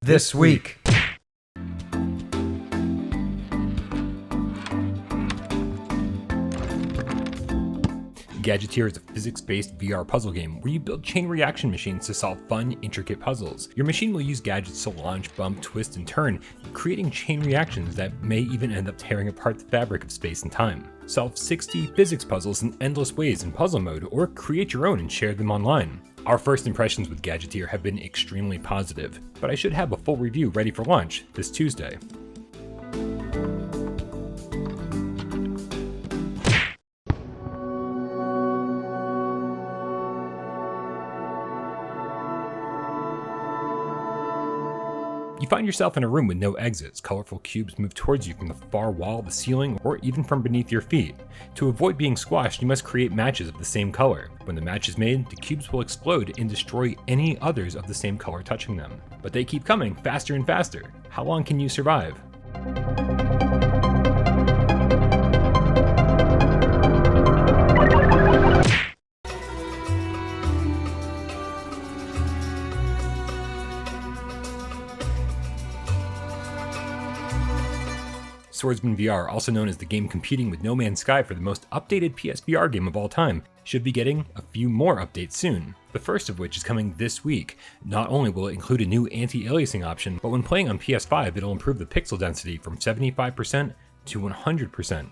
this week. Gadgeteer is a physics-based VR puzzle game where you build chain reaction machines to solve fun, intricate puzzles. Your machine will use gadgets to launch, bump, twist, and turn, creating chain reactions that may even end up tearing apart the fabric of space and time. Solve 60 physics puzzles in endless ways in puzzle mode, or create your own and share them online. Our first impressions with Gadgeteer have been extremely positive, but I should have a full review ready for launch this Tuesday. You find yourself in a room with no exits. Colorful cubes move towards you from the far wall, the ceiling, or even from beneath your feet. To avoid being squashed, you must create matches of the same color. When the match is made, the cubes will explode and destroy any others of the same color touching them. But they keep coming faster and faster. How long can you survive? Swordsman VR, also known as the game competing with No Man's Sky for the most updated PSVR game of all time, should be getting a few more updates soon. The first of which is coming this week. Not only will it include a new anti-aliasing option, but when playing on PS5 it'll improve the pixel density from 75% to 100%.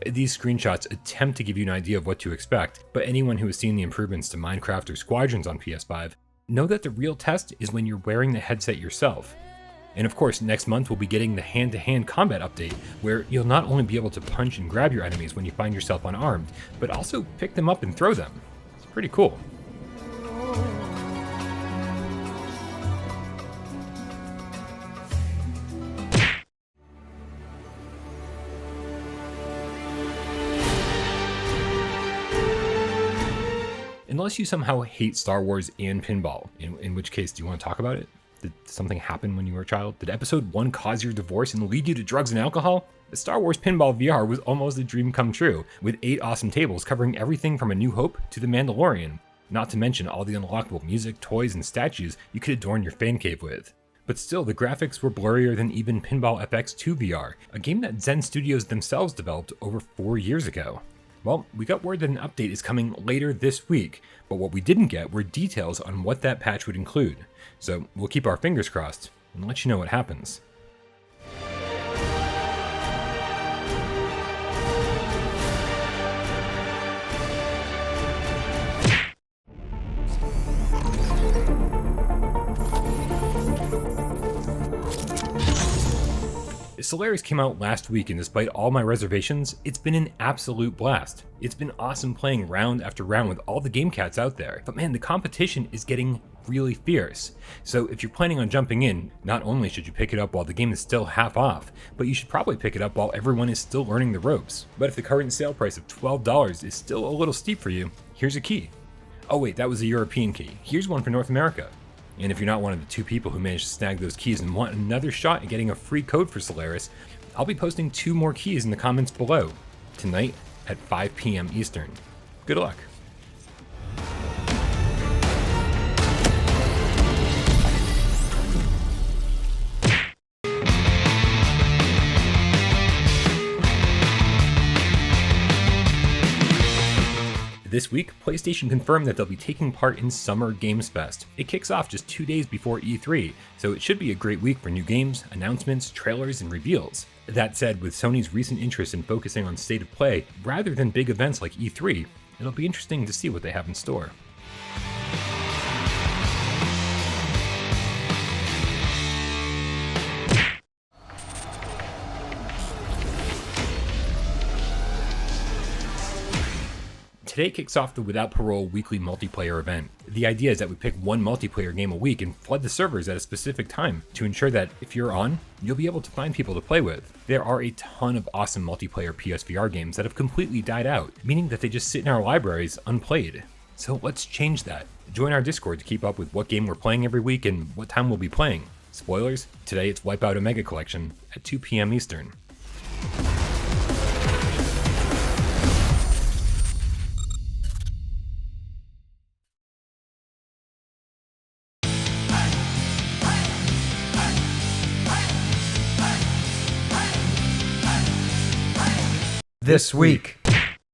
These screenshots attempt to give you an idea of what to expect, but anyone who has seen the improvements to Minecraft or Squadrons on PS5 know that the real test is when you're wearing the headset yourself. And of course, next month we'll be getting the hand-to-hand combat update, where you'll not only be able to punch and grab your enemies when you find yourself unarmed, but also pick them up and throw them. It's pretty cool. Unless you somehow hate Star Wars and pinball, in which case, do you want to talk about it? Did something happen when you were a child? Did episode 1 cause your divorce and lead you to drugs and alcohol? The Star Wars Pinball VR was almost a dream come true, with 8 awesome tables covering everything from A New Hope to The Mandalorian, not to mention all the unlockable music, toys, and statues you could adorn your fan cave with. But still, the graphics were blurrier than even Pinball FX2 VR, a game that Zen Studios themselves developed over 4 years ago. Well, we got word that an update is coming later this week, but what we didn't get were details on what that patch would include. So we'll keep our fingers crossed and let you know what happens. Solaris came out last week, and despite all my reservations, it's been an absolute blast. It's been awesome playing round after round with all the Gamecats out there, but man, the competition is getting really fierce. So if you're planning on jumping in, not only should you pick it up while the game is still half off, but you should probably pick it up while everyone is still learning the ropes. But if the current sale price of $12 is still a little steep for you, here's a key. Oh wait, that was a European key. Here's one for North America. And if you're not one of the 2 people who managed to snag those keys and want another shot at getting a free code for Solaris, I'll be posting 2 more keys in the comments below, tonight at 5 p.m. Eastern. Good luck. This week, PlayStation confirmed that they'll be taking part in Summer Games Fest. It kicks off just 2 days before E3, so it should be a great week for new games, announcements, trailers, and reveals. That said, with Sony's recent interest in focusing on state of play rather than big events like E3, it'll be interesting to see what they have in store. Today kicks off the Without Parole weekly multiplayer event. The idea is that we pick one multiplayer game a week and flood the servers at a specific time to ensure that if you're on, you'll be able to find people to play with. There are a ton of awesome multiplayer PSVR games that have completely died out, meaning that they just sit in our libraries unplayed. So let's change that. Join our Discord to keep up with what game we're playing every week and what time we'll be playing. Spoilers, today it's Wipeout Omega Collection at 2 p.m. Eastern. This week.